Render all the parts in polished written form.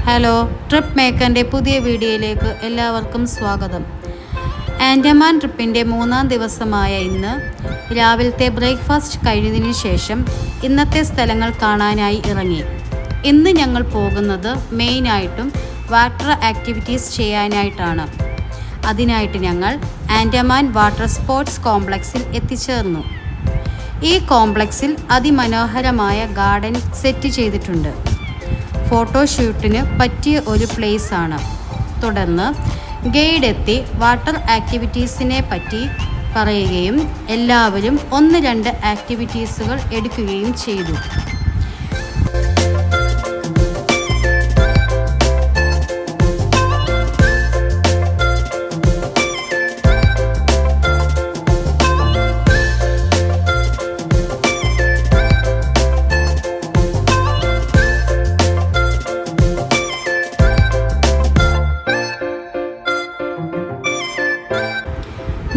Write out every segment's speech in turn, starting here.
Hello, trip മേക്കറിൻ്റെ പുതിയ വീഡിയോയിലേക്ക് എല്ലാവർക്കും സ്വാഗതം. ആൻഡമാൻ ട്രിപ്പിൻ്റെ 3-ാം ദിവസമായ ഇന്ന് രാവിലത്തെ ബ്രേക്ക്ഫാസ്റ്റ് കഴിഞ്ഞതിന് ശേഷം ഇന്നത്തെ സ്ഥലങ്ങൾ കാണാനായി ഇറങ്ങി. ഇന്ന് ഞങ്ങൾ പോകുന്നത് മെയിനായിട്ടും വാട്ടർ ആക്ടിവിറ്റീസ് ചെയ്യാനായിട്ടാണ്. അതിനായിട്ട് ഞങ്ങൾ ആൻഡമാൻ വാട്ടർ സ്പോർട്സ് കോംപ്ലക്സിൽ എത്തിച്ചേർന്നു. ഈ കോംപ്ലക്സിൽ അതിമനോഹരമായ ഗാർഡൻ സെറ്റ് ചെയ്തിട്ടുണ്ട്. ഫോട്ടോഷൂട്ടിന് പറ്റിയ ഒരു പ്ലേസ് ആണ്. തുടർന്ന് ഗൈഡ് എത്തി വാട്ടർ ആക്ടിവിറ്റീസിനെ പറ്റി പറയുകയും എല്ലാവരും 1-2 ആക്ടിവിറ്റീസുകൾ എടുക്കുകയും ചെയ്തു.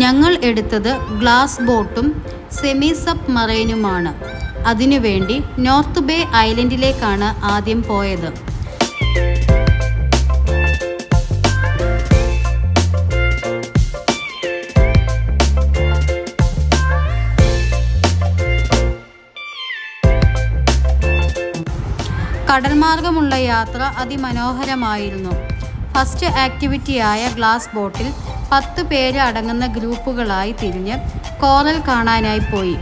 ഞങ്ങൾ എടുത്തത് ഗ്ലാസ് ബോട്ടും സെമി സബ് മറൈനുമാണ്. അതിനുവേണ്ടി നോർത്ത് ബേ ഐലൻഡിലേക്കാണ് ആദ്യം പോയത്. കടൽമാർഗമുള്ള യാത്ര അതിമനോഹരമായിരുന്നു. ഫസ്റ്റ് ആക്ടിവിറ്റിയായ ഗ്ലാസ് ബോട്ടിൽ 10 പേര് അടങ്ങുന്ന ഗ്രൂപ്പുകളായി തിരിഞ്ഞ് കോറൽ കാണാനായി പോയി.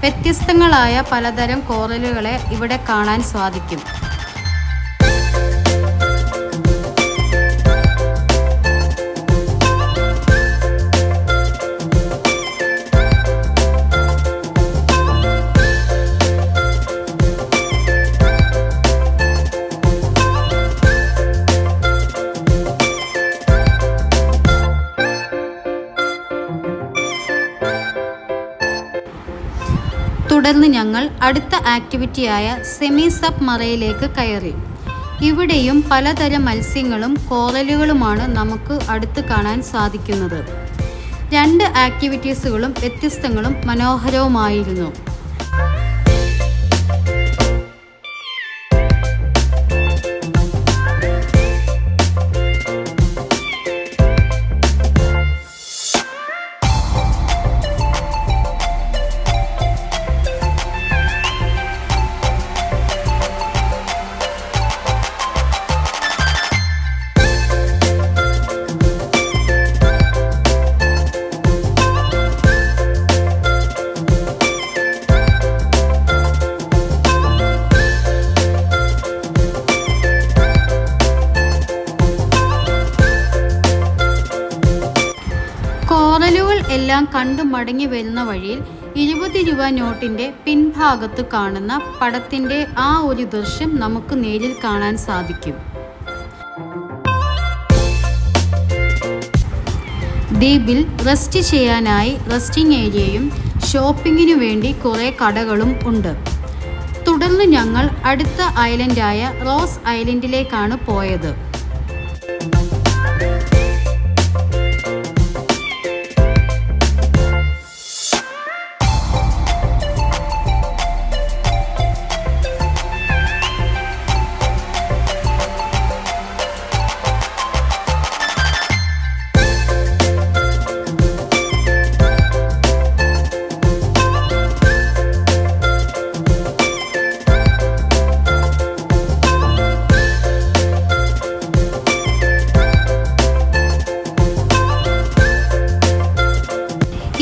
വ്യത്യസ്തങ്ങളായ പലതരം കോറലുകളെ ഇവിടെ കാണാൻ സാധിക്കും. തുടർന്ന് ഞങ്ങൾ അടുത്ത ആക്ടിവിറ്റിയായ സെമി സബ് മറയിലേക്ക് കയറി. ഇവിടെയും പലതരം മത്സ്യങ്ങളും കോറലുകളുമാണ് നമുക്ക് അടുത്ത് കാണാൻ സാധിക്കുന്നത്. 2 ആക്ടിവിറ്റീസുകളും വ്യത്യസ്തങ്ങളും മനോഹരവുമായിരുന്നു. കോറലുകൾ എല്ലാം കണ്ടു മടങ്ങി വരുന്ന വഴിയിൽ 20 രൂപ നോട്ടിൻ്റെ പിൻഭാഗത്ത് കാണുന്ന പടത്തിൻ്റെ ആ ഒരു ദൃശ്യം നമുക്ക് നേരിൽ കാണാൻ സാധിക്കും. ദ്വീപിൽ റെസ്റ്റ് ചെയ്യാനായി റെസ്റ്റിംഗ് ഏരിയയും ഷോപ്പിങ്ങിനു വേണ്ടി കുറേ കടകളും ഉണ്ട്. തുടർന്ന് ഞങ്ങൾ അടുത്ത ഐലൻഡായ റോസ് ഐലൻഡിലേക്കാണ് പോയത്.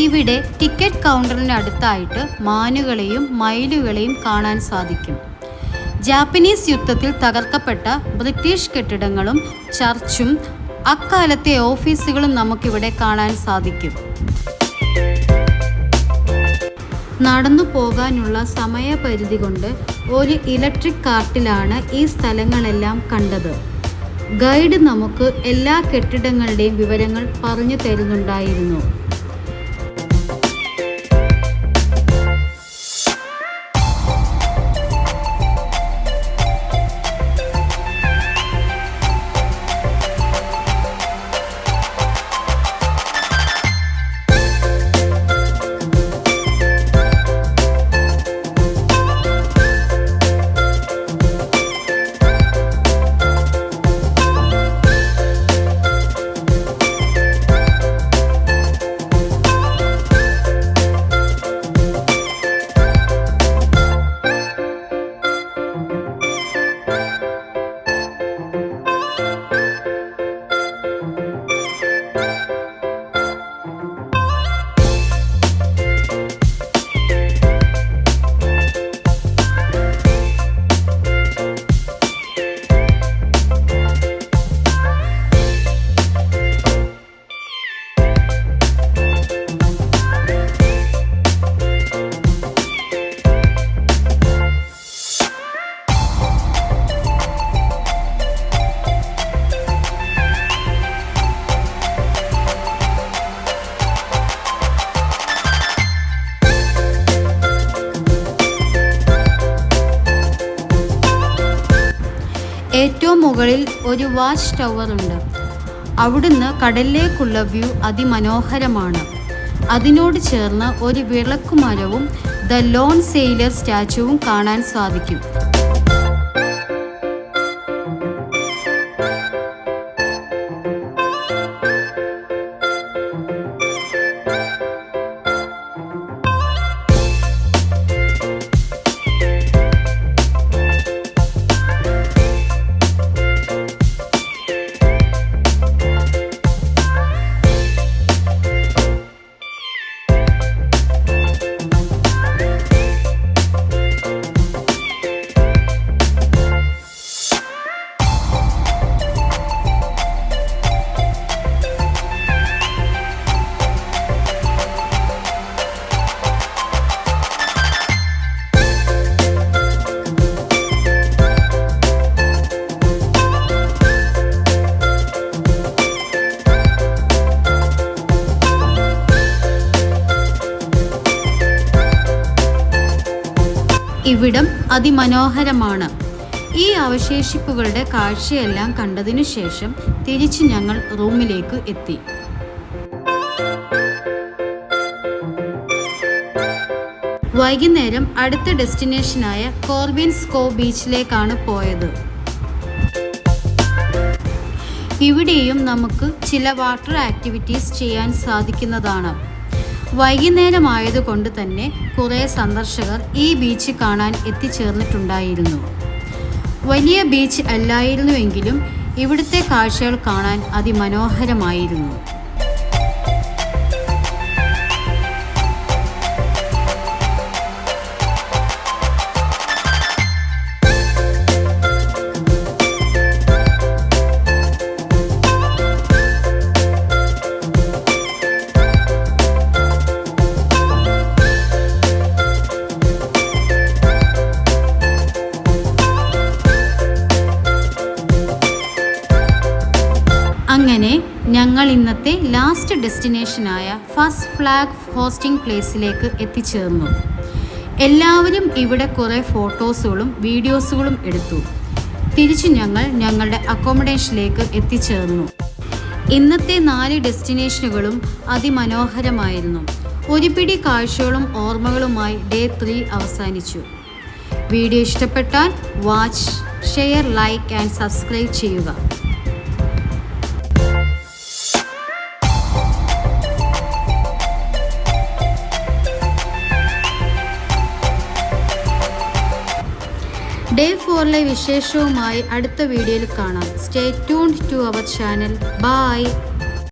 ഇവിടെ ടിക്കറ്റ് കൗണ്ടറിന് അടുത്തായിട്ട് മാനുകളെയും മയിലുകളെയും കാണാൻ സാധിക്കും. ജാപ്പനീസ് യുദ്ധത്തിൽ തകർക്കപ്പെട്ട ബ്രിട്ടീഷ് കെട്ടിടങ്ങളും ചർച്ചും അക്കാലത്തെ ഓഫീസുകളും നമുക്കിവിടെ കാണാൻ സാധിക്കും. നടന്നു പോകാനുള്ള സമയപരിധി കൊണ്ട് ഒരു ഇലക്ട്രിക് കാർട്ടിലാണ് ഈ സ്ഥലങ്ങളെല്ലാം കണ്ടത്. ഗൈഡ് നമുക്ക് എല്ലാ കെട്ടിടങ്ങളുടെയും വിവരങ്ങൾ പറഞ്ഞു തരുന്നുണ്ടായിരുന്നു. മുകളിൽ ഒരു വാച്ച് ടവർ ഉണ്ട്. അവിടുന്ന് കടലിലേക്കുള്ള വ്യൂ അതിമനോഹരമാണ്. അതിനോട് ചേർന്ന് ഒരു വിളക്കുമരവും ദ ലോൺ സെയിലർ സ്റ്റാച്ചുവും കാണാൻ സാധിക്കും. ഇവിടം അതിമനോഹരമാണ്. ഈ അവശേഷിപ്പുകളുടെ കാഴ്ചയെല്ലാം കണ്ടതിനു ശേഷം തിരിച്ച് ഞങ്ങൾ റൂമിലേക്ക് എത്തി. വൈകുന്നേരം അടുത്ത ഡെസ്റ്റിനേഷനായ കോർബിൻസ് കോവ് ബീച്ചിലേക്കാണ് പോയത്. ഇവിടെയും നമുക്ക് ചില വാട്ടർ ആക്ടിവിറ്റീസ് ചെയ്യാൻ സാധിക്കുന്നതാണ്. വൈകുന്നേരമായതുകൊണ്ട് തന്നെ കുറേ സന്ദർശകർ ഈ ബീച്ച് കാണാൻ എത്തിച്ചേർന്നിട്ടുണ്ടായിരുന്നു. വലിയ ബീച്ച് അല്ലായിരുന്നുവെങ്കിലും ഇവിടുത്തെ കാഴ്ചകൾ കാണാൻ അതിമനോഹരമായിരുന്നു. അങ്ങനെ ഞങ്ങൾ ഇന്നത്തെ ലാസ്റ്റ് ഡെസ്റ്റിനേഷനായ ഫസ്റ്റ് ഫ്ലാഗ് ഹോസ്റ്റിംഗ് പ്ലേസിലേക്ക് എത്തിച്ചേർന്നു. എല്ലാവരും ഇവിടെ കുറേ ഫോട്ടോസുകളും വീഡിയോസുകളും എടുത്തു. തിരിച്ചു ഞങ്ങൾ ഞങ്ങളുടെ അക്കോമഡേഷനിലേക്ക് എത്തിച്ചേർന്നു. ഇന്നത്തെ 4 ഡെസ്റ്റിനേഷനുകളും അതിമനോഹരമായിരുന്നു. ഒരു പിടി കാഴ്ചകളും ഓർമ്മകളുമായി ഡേ 3 അവസാനിച്ചു. വീഡിയോ ഇഷ്ടപ്പെട്ടാൽ watch, share, like and subscribe ചെയ്യുക. ഡേ 4 വിശേഷവുമായി അടുത്ത വീഡിയോയിൽ കാണാം. Stay tuned to our channel. By.